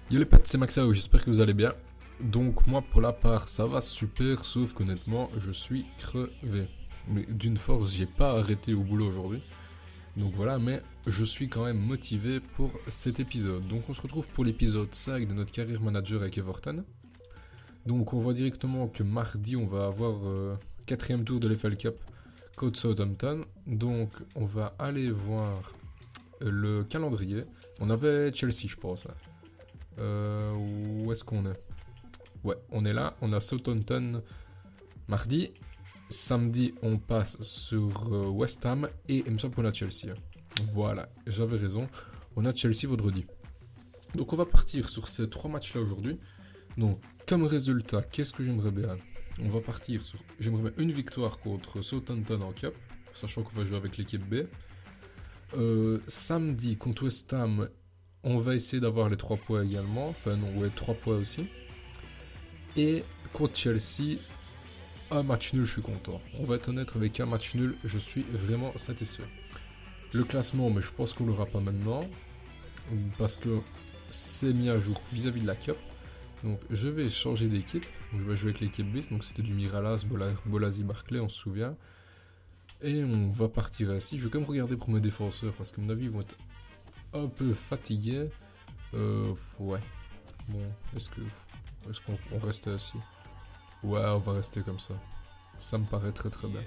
Yo les potes, c'est Maxao, j'espère que vous allez bien. Donc moi pour la part ça va super, sauf qu'honnêtement je suis crevé. Mais d'une force, j'ai pas arrêté au boulot aujourd'hui. Donc voilà, mais je suis quand même motivé pour cet épisode. Donc on se retrouve pour l'épisode 5 de notre carrière manager avec Everton. Donc on voit directement que mardi on va avoir quatrième tour de l'FL Cup contre Southampton. Donc on va aller voir le calendrier. On avait Chelsea je pense. Où est-ce qu'on est? Ouais, on est là, on a Southampton mardi. Samedi, on passe sur West Ham et il me semble qu'on a Chelsea. Voilà, j'avais raison. On a Chelsea vendredi. Donc on va partir sur ces trois matchs-là aujourd'hui. Donc, comme résultat, qu'est-ce que j'aimerais bien? On va partir sur... J'aimerais bien une victoire contre Southampton en Cup, sachant qu'on va jouer avec l'équipe B. Samedi, contre West Ham, on va essayer d'avoir les 3 points également. Enfin non, ouais, 3 points aussi. Et contre Chelsea, un match nul, je suis content. On va être honnête, avec un match nul, je suis vraiment satisfait. Le classement, mais je pense qu'on l'aura pas maintenant. Parce que c'est mis à jour vis-à-vis de la Cup. Donc je vais changer d'équipe. Je vais jouer avec l'équipe bis. Donc c'était du Miralas, Bolasi, Barclay, on se souvient. Et on va partir ainsi. Je vais quand même regarder pour mes défenseurs. Parce qu'à mon avis, ils vont être un peu fatigués. Ouais. Bon, est-ce qu'on reste assis? Ouais, on va rester comme ça. Ça me paraît très très bien.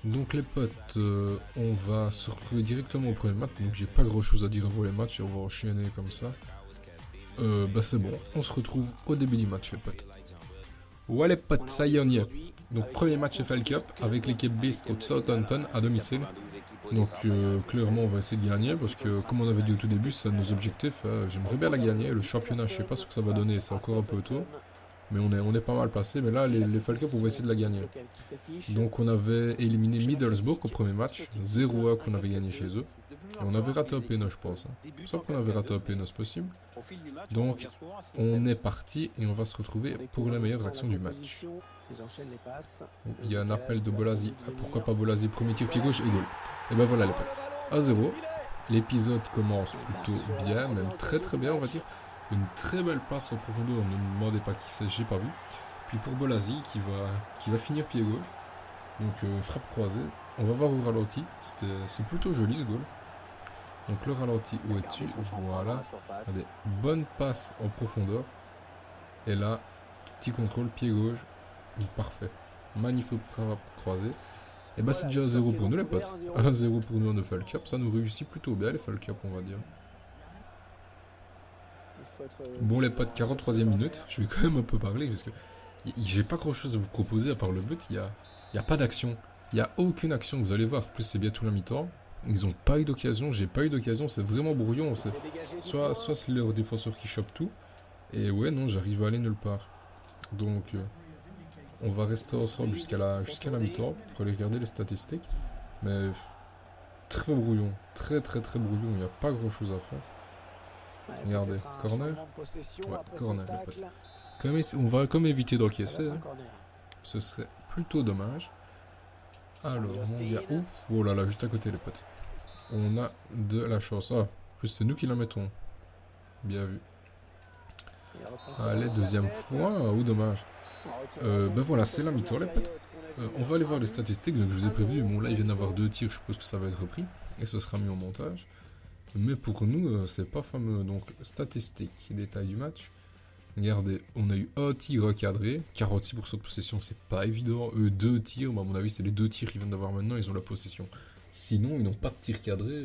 Donc les potes, on va se retrouver directement au premier match. Donc j'ai pas grand chose à dire avant les matchs et on va enchaîner comme ça. Bah c'est bon, on se retrouve au début du match les potes. Ouais les potes, ça y est on y est. Donc premier match FL Cup avec l'équipe Beast contre Southampton à domicile. Donc clairement on va essayer de gagner parce que comme on avait dit au tout début, c'est nos objectifs. J'aimerais bien la gagner. Le championnat je sais pas ce que ça va donner, c'est encore un peu tôt. Mais on est pas mal placé. Mais là les FL Cup on va essayer de la gagner. Donc on avait éliminé Middlesbrough au premier match, 0-1 qu'on avait gagné chez eux. Et on avait raté un péno je pense. Sauf qu'on avait raté un péno c'est possible. Donc on est parti et on va se retrouver pour les meilleures actions du match. Il y a un appel de Bolasi. Pourquoi pas Bolasi? Premier tir pied gauche et goal. Et ben voilà les potes. 1-0. L'épisode commence plutôt bien, même très très bien on va dire. Une très belle passe en profondeur, ne me demandez pas qui c'est, j'ai pas vu. Puis pour Bolasi qui va finir pied gauche. Donc frappe croisée. On va voir au ralenti. C'est plutôt joli ce goal. Donc le ralenti, où es-tu? Voilà. Des bonnes passes en profondeur. Et là, petit contrôle, pied gauche. Parfait. Magnifique frappe croisée. Et bah c'est déjà 1-0 pour nous les potes. 1-0 pour nous en FL Cup. Ça nous réussit plutôt bien les FL Cup on va dire. Bon les potes, 43e minute. Je vais quand même un peu parler parce que j'ai pas grand chose à vous proposer à part le but. Il y a pas d'action. Il n'y a aucune action, vous allez voir. En plus c'est bientôt la mi-temps. Ils ont pas eu d'occasion, j'ai pas eu d'occasion, c'est vraiment brouillon. Soit c'est leur défenseur qui chope tout. Et ouais non, j'arrive à aller nulle part. Donc on va rester ensemble jusqu'à la mi-temps pour aller regarder les statistiques. Mais très brouillon, très brouillon, il n'y a pas grand chose à faire. Regardez, corner. Ouais, corner les potes. On va comme éviter d'encaisser. Hein. Ce serait plutôt dommage. Alors, il y a où? Oh là là, juste à côté les potes. On a de la chance. Ah, en plus c'est nous qui la mettons. Bien vu. Allez, deuxième fois. Oh, dommage. Ben voilà, c'est la mi-temps les potes. On va aller voir les statistiques. Donc je vous ai prévu. Bon là, il vient d'avoir 2 tirs. Je suppose que ça va être repris. Et ce sera mis au montage. Mais pour nous, c'est pas fameux. Donc, statistiques, détails du match. Regardez, on a eu un tir recadré, 46% de possession, c'est pas évident. Eux, 2 tirs, bah, à mon avis, c'est les 2 tirs qu'ils viennent d'avoir maintenant, ils ont la possession. Sinon, ils n'ont pas de tir cadré.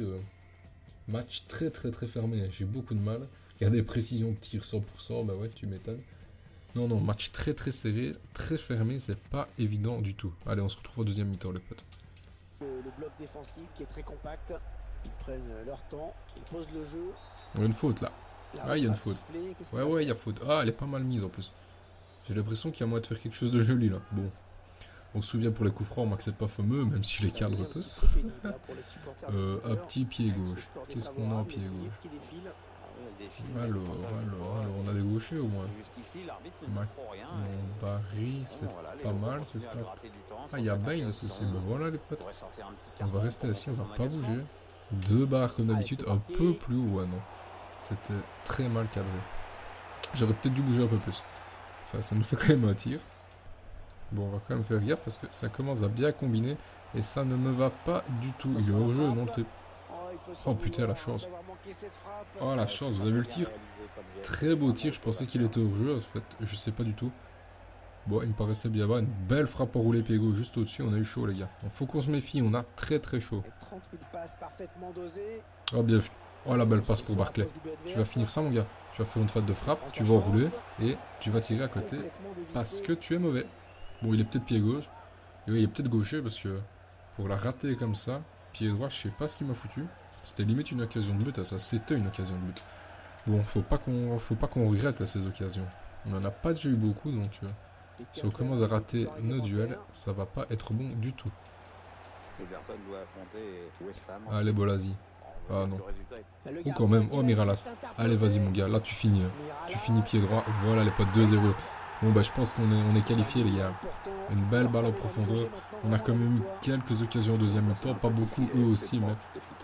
Match très fermé, j'ai beaucoup de mal. Regardez, précision de tir 100%, bah ouais, tu m'étonnes. Non, match très serré, très fermé, c'est pas évident du tout. Allez, on se retrouve au deuxième mi-temps, les potes. Le bloc défensif qui est très compact, ils prennent leur temps, ils posent le jeu. Il y a une faute là. Ah, il y a une faute. Ouais, il y a faute. Ah, elle est pas mal mise en plus. J'ai l'impression qu'il y a moyen de faire quelque chose de joli là. Bon. On se souvient pour les coups francs, on c'est pas fameux, même si je les cadre tous. Un petit pied gauche. Qu'est-ce qu'on a en pied gauche? Alors, on a des gauchers au moins. Barry, c'est pas mal, c'est ça. Ah, il y a Baines aussi. Ben voilà les potes. On va rester assis, on va pas bouger. 2 barres comme d'habitude, un peu plus haut, ouais non. C'était très mal cadré. J'aurais peut-être dû bouger un peu plus. Enfin, ça nous fait quand même un tir. Bon, on va quand même faire gaffe parce que ça commence à bien combiner. Et ça ne me va pas du tout. Il est hors jeu, non, le Oh putain, la chance. Oh, la chance, vous avez vu le tir? Très beau tir, je pensais qu'il était hors jeu. En fait, je sais pas du tout. Bon, il me paraissait bien bas. Une belle frappe à rouler pied gauche juste au-dessus. On a eu chaud, les gars. Il faut qu'on se méfie, on a très très chaud. Oh, bien vu. Oh, la belle passe pour Barclay. Tu vas finir ça, mon gars. Tu vas faire une faute de frappe, tu vas enrouler et tu vas tirer à côté parce que tu es mauvais. Bon, il est peut-être pied gauche. Et oui, il est peut-être gaucher parce que pour la rater comme ça, pied droit, je sais pas ce qu'il m'a foutu. C'était limite une occasion de but, ça. C'était une occasion de but. Bon, faut pas qu'on regrette ces occasions. On n'en a pas déjà eu beaucoup, donc si on commence à rater nos duels, ça va pas être bon du tout. Allez, Bolasi. Ah non. Ou quand même. Oh, Miralas. Allez, vas-y, mon gars. Là, tu finis. Tu finis pied droit. Voilà, les potes, 2-0. Bon, bah, je pense qu'on est qualifié, les gars. Une belle balle en profondeur. On a quand même eu quelques occasions au deuxième mi-temps. Pas beaucoup, eux aussi, mais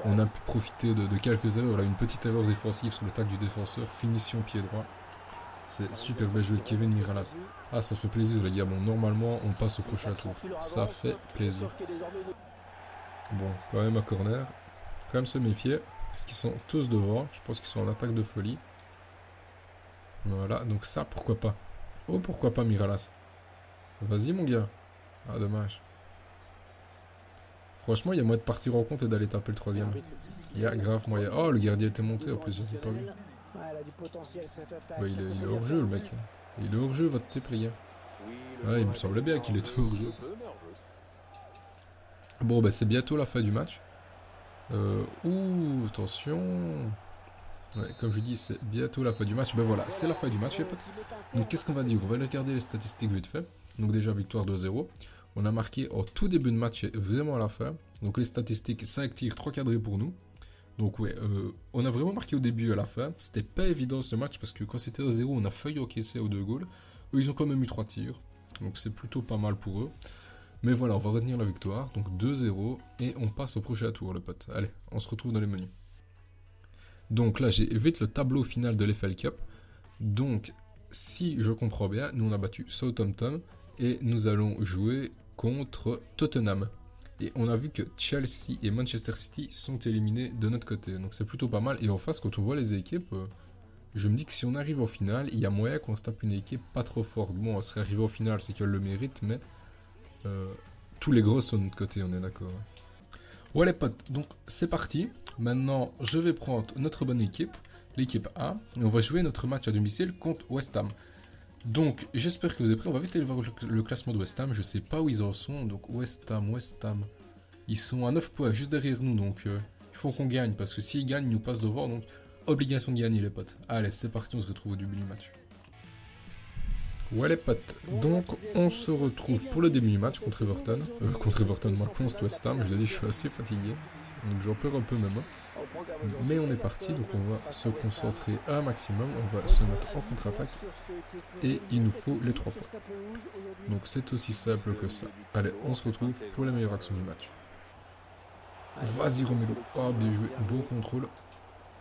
on a pu profiter de quelques erreurs. Là, une petite erreur défensive sur le tac du défenseur. Finition pied droit. C'est super bien joué, Kevin Miralas. Ah, ça fait plaisir, les gars. Bon, normalement, on passe au prochain tour. Ça fait plaisir. Bon, quand même un corner. Quand même se méfier. Parce qu'ils sont tous devant. Je pense qu'ils sont en attaque de folie. Voilà, donc ça, pourquoi pas. Oh, pourquoi pas Miralas. Vas-y, mon gars. Ah, dommage. Franchement, il y a moyen de partir en compte et d'aller taper le troisième. Il y a grave moyen. Oh, le gardien était monté en plus, je n'ai pas vu. Ouais, il est hors jeu, le mec. Il est hors jeu, votre type, les gars. Ouais, il me semblait bien qu'il était hors jeu. Bon, bah, c'est bientôt la fin du match. Ouh, attention. Ouais, comme je dis, c'est bientôt la fin du match. Ben voilà, c'est la fin du match, les potes. Donc, qu'est-ce qu'on va dire? On va regarder les statistiques vite fait. Donc, déjà, victoire 2-0. On a marqué au tout début de match et vraiment à la fin. Donc, les statistiques, 5 tirs, 3 cadrés pour nous. Donc, ouais, on a vraiment marqué au début et à la fin. C'était pas évident ce match parce que quand c'était 1-0, on a failli encaisser aux 2 goals. Eux, ils ont quand même eu 3 tirs. Donc, c'est plutôt pas mal pour eux. Mais voilà, on va retenir la victoire. Donc 2-0 et on passe au prochain tour, le pote. Allez, on se retrouve dans les menus. Donc là, j'ai vite le tableau final de l'FL Cup. Donc, si je comprends bien, nous on a battu Southampton et nous allons jouer contre Tottenham. Et on a vu que Chelsea et Manchester City sont éliminés de notre côté. Donc c'est plutôt pas mal. Et en face, quand on voit les équipes, je me dis que si on arrive au final, il y a moyen qu'on se tape une équipe pas trop forte. Bon, on serait arrivé au final, c'est qu'elle le mérite, mais... tous les gros sont de notre côté, on est d'accord. Ouais les potes, donc c'est parti. Maintenant, je vais prendre notre bonne équipe, l'équipe A, et on va jouer notre match à domicile contre West Ham. Donc, j'espère que vous êtes prêts. On va vite aller voir le classement de West Ham. Je sais pas où ils en sont. Donc, West Ham. Ils sont à 9 points, juste derrière nous. Donc, il faut qu'on gagne, parce que s'ils gagnent, ils nous passent devant. Donc, obligation de gagner les potes. Allez, c'est parti, on se retrouve au début du match. Ouais les potes, donc on se retrouve pour le début du match contre Everton. Contre West Ham, je l'ai dit, je suis assez fatigué. Donc j'en perds un peu même. Mais on est parti, donc on va se concentrer un maximum. On va se mettre en contre-attaque. Et il nous faut les 3 points. Donc c'est aussi simple que ça. Allez, on se retrouve pour la meilleure action du match. Vas-y Romelu. Oh bien joué, beau contrôle.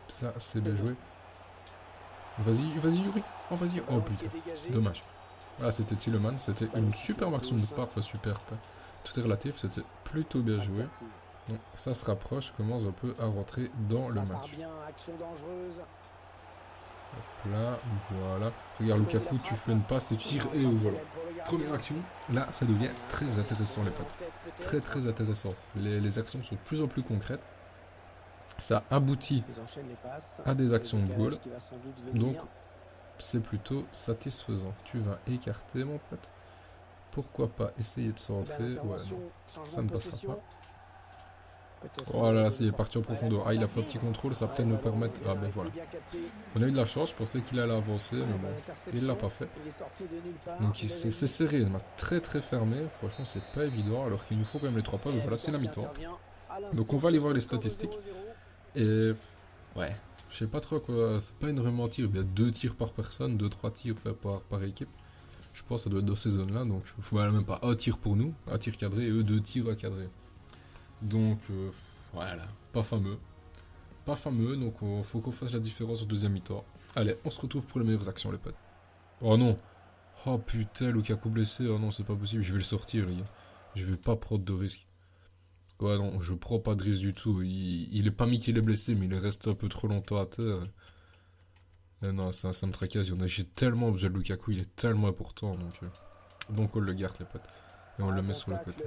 Ça c'est bien joué. Vas-y Yuri. Oh vas-y, oh putain, dommage. Ah, c'était Tilleman, c'était une super action de part, enfin super, tout est relatif, c'était plutôt bien joué. Donc ça se rapproche, commence un peu à rentrer dans le match. Hop là, voilà. Regarde Lukaku, tu fais une passe et tu tires et voilà. Première action, là ça devient très intéressant les potes. Très très intéressant. Les actions sont de plus en plus concrètes. Ça aboutit à des actions de goal. Donc c'est plutôt satisfaisant. Tu vas écarter mon pote. Pourquoi pas essayer de centrer? Ouais, non, ça ne passera pas. Oh là là, c'est parti en profondeur. Ah, il a fait un petit contrôle, ça va peut-être nous permettre... Ah ben voilà. On a eu de la chance, je pensais qu'il allait avancer, mais bon, il l'a pas fait. Donc c'est serré, il m'a très très fermé. Franchement, c'est pas évident, alors qu'il nous faut quand même les 3 points. Donc voilà, c'est la mi-temps. Donc on va aller voir les statistiques. Et... ouais. Je sais pas trop quoi, c'est pas énormément de tirs, il y a 2 tirs par personne, 2-3 tirs par équipe. Je pense que ça doit être dans ces zones là, donc il faut même pas un tir pour nous, un tir cadré et eux 2 tirs à cadrer. Donc voilà, pas fameux. pas fameux, donc il faut qu'on fasse la différence au deuxième mi-temps. Allez, on se retrouve pour les meilleures actions, les potes. Oh non. Oh putain, Lukaku blessé. Oh non, c'est pas possible. Je vais le sortir, les gars. Je vais pas prendre de risque. Ouais, non, je prends pas de risque du tout. Il est pas mis qu'il est blessé, mais il est resté un peu trop longtemps à terre. Et non, ça me tracasse. J'ai tellement besoin de Lukaku, il est tellement important. Donc on le garde, les potes. Et on le met sur le côté.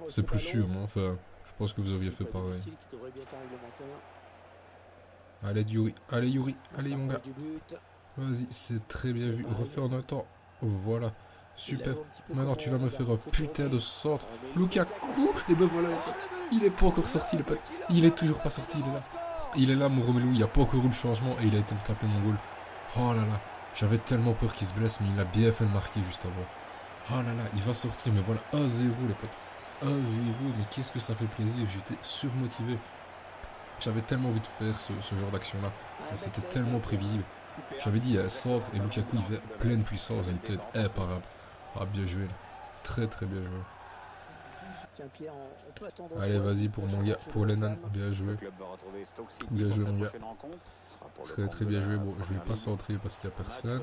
C'est plus sûr, hein. Enfin, je pense que vous auriez fait pareil. Allez, Yuri. Allez, Yuri. Allez, mon gars. Vas-y, c'est très bien vu. Refais en un temps. Voilà. Super. Maintenant, tu vas me faire un putain de centre. Lukaku. Et ben voilà, les potes. Il est pas encore sorti, les potes. Il est toujours pas sorti, il est là. Il est là, mon Romelu. Il n'y a pas encore eu le changement et il a été me taper mon goal. Oh là là. J'avais tellement peur qu'il se blesse, mais il a bien fait le marquer juste avant. Oh là là, il va sortir, mais voilà, 1-0, les potes. 1-0, mais qu'est-ce que ça fait plaisir. J'étais surmotivé. J'avais tellement envie de faire ce genre d'action-là. C'était tellement prévisible. J'avais dit centre et Lukaku il fait pleine puissance, une tête imparable. Ah, bien joué. Très très bien joué. Allez, vas-y pour mon gars, pour Lennon. Bien joué. Bien joué, mon gars. Très très bien joué. Bon, je vais pas centrer parce qu'il n'y a personne.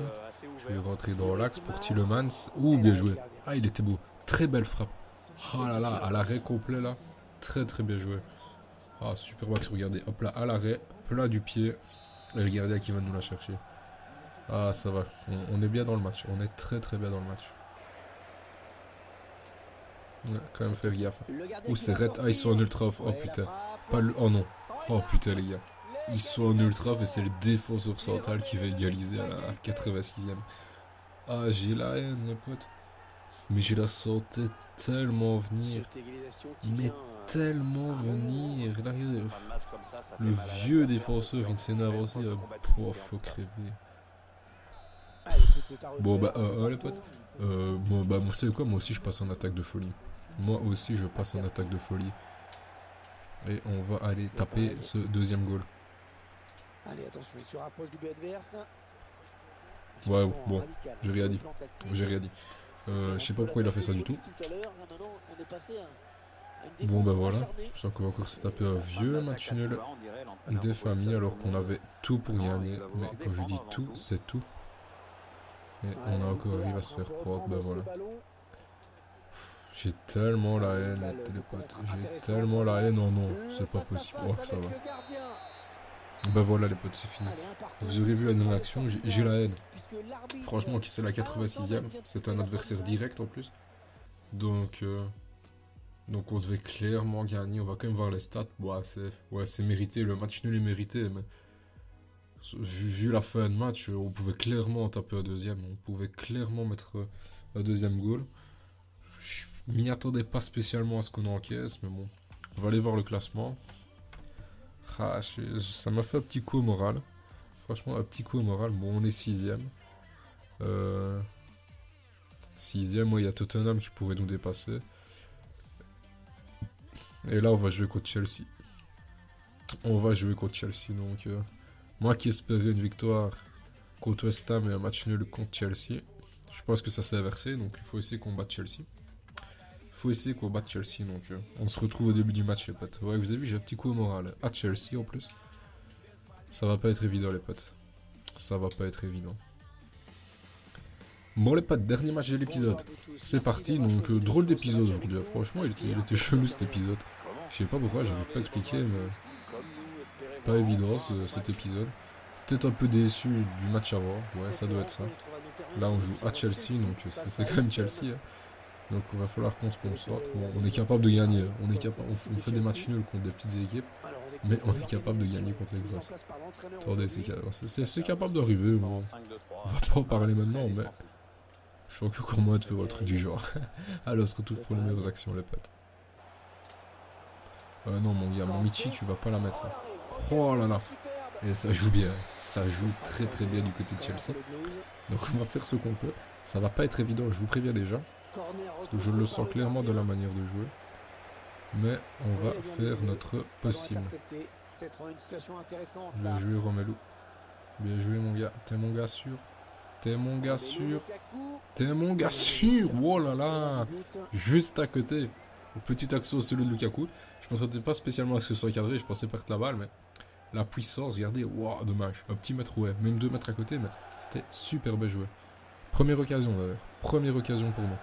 Je vais rentrer dans l'axe pour Tielemans. Ouh, bien joué. Ah, il était beau. Très belle frappe. Oh là là, à l'arrêt complet là. Très très bien joué. Ah, super max, regardez. Hop là, à l'arrêt, plat du pied. Et le gardien qui va nous la chercher. Ah, ça va. On est bien dans le match. On est très très bien dans le match. Ouais, quand même faire gaffe. Ouh, c'est Red. Ah, ils sont en ultra off. Oh putain. Pas le... Oh non. Oh putain, les gars. Ils sont en ultra off et c'est le défenseur central qui va égaliser à la 86e. Ah, j'ai la haine, les potes. Mais je la sentais tellement venir. Mais tellement venir. Là, le vieux défenseur, il s'est avancé. Oh, faut crever. Bon, bah, les potes. Bon, bah, vous savez quoi, moi aussi je passe en attaque de folie. Moi aussi je passe en attaque de folie. Et on va aller taper ce deuxième goal. Allez, attention, il se rapproche du but adverse. Ouais, bon, j'ai rien dit. J'ai rien dit. Je sais pas pourquoi il a fait ça du tout. Bon, bah voilà. Je sens qu'on va encore se taper un vieux match nul des familles alors qu'on avait tout pour gagner. Mais quand je dis tout, c'est tout. Et on a encore arrivé à se faire propre, ben voilà. J'ai tellement la haine, les potes. J'ai tellement la haine, oh non, c'est pas possible. Oh, ça va. Ben voilà, les potes, c'est fini. Vous aurez vu la nouvelle action, j'ai la haine. Franchement, qui c'est la 86e, c'est un adversaire direct en plus. Donc on devait clairement gagner. On va quand même voir les stats. Bon, c'est mérité, le match nul est mérité, mais... Vu la fin de match, on pouvait clairement taper un deuxième. On pouvait clairement mettre un deuxième goal. Je m'y attendais pas spécialement à ce qu'on encaisse, mais bon. On va aller voir le classement. Ah, ça m'a fait un petit coup au moral. Franchement, un petit coup au moral. Bon, on est 6ème. 6ème, il y a Tottenham qui pourrait nous dépasser. Et là, on va jouer contre Chelsea. On va jouer contre Chelsea, donc... moi qui espérais une victoire contre West Ham et un match nul contre Chelsea, je pense que ça s'est inversé, donc il faut essayer qu'on batte Chelsea. Donc on se retrouve au début du match, les potes. Ouais, vous avez vu, j'ai un petit coup au moral. À Chelsea en plus. Ça va pas être évident, les potes. Ça va pas être évident. Bon, les potes, dernier match de l'épisode. C'est parti, donc drôle d'épisode aujourd'hui. Franchement, il était chelou cet épisode. Je sais pas pourquoi, j'arrive pas à expliquer, mais... pas évident cet épisode. Peut-être un peu déçu du match avant. Ouais, ça doit être ça. Là, on joue à Chelsea, donc c'est quand même Chelsea. Hein. Donc, il va falloir qu'on se concentre. Bon, on est capable de gagner. On fait des matchs nuls contre des petites équipes, mais on est capable de gagner contre les grosses. Attendez, c'est capable d'arriver. Bon. On va pas en parler maintenant, mais je suis encore moins de faire un truc du genre. Alors, on se retrouve pour les meilleures actions, les potes. Non, mon gars, mon Michi, tu vas pas la mettre. Hein. Oh là là. Et ça joue bien. Ça joue très très bien du côté de Chelsea. Donc on va faire ce qu'on peut. Ça va pas être évident, je vous préviens déjà. Parce que je le sens clairement de la manière de jouer. Mais on va faire notre possible. Bien joué Romelu. Bien joué mon gars. T'es mon gars sûr. T'es mon gars sûr. T'es mon gars sûr. Oh là là. Juste à côté. Petit action celui de Lukaku. Je ne m'attendais pas spécialement à ce que ce soit cadré, je pensais perdre la balle, mais la puissance, regardez, waouh, dommage. Un petit mètre, ouais, même 2 mètres à côté, mais c'était super bien joué. Première occasion d'ailleurs, première occasion pour moi.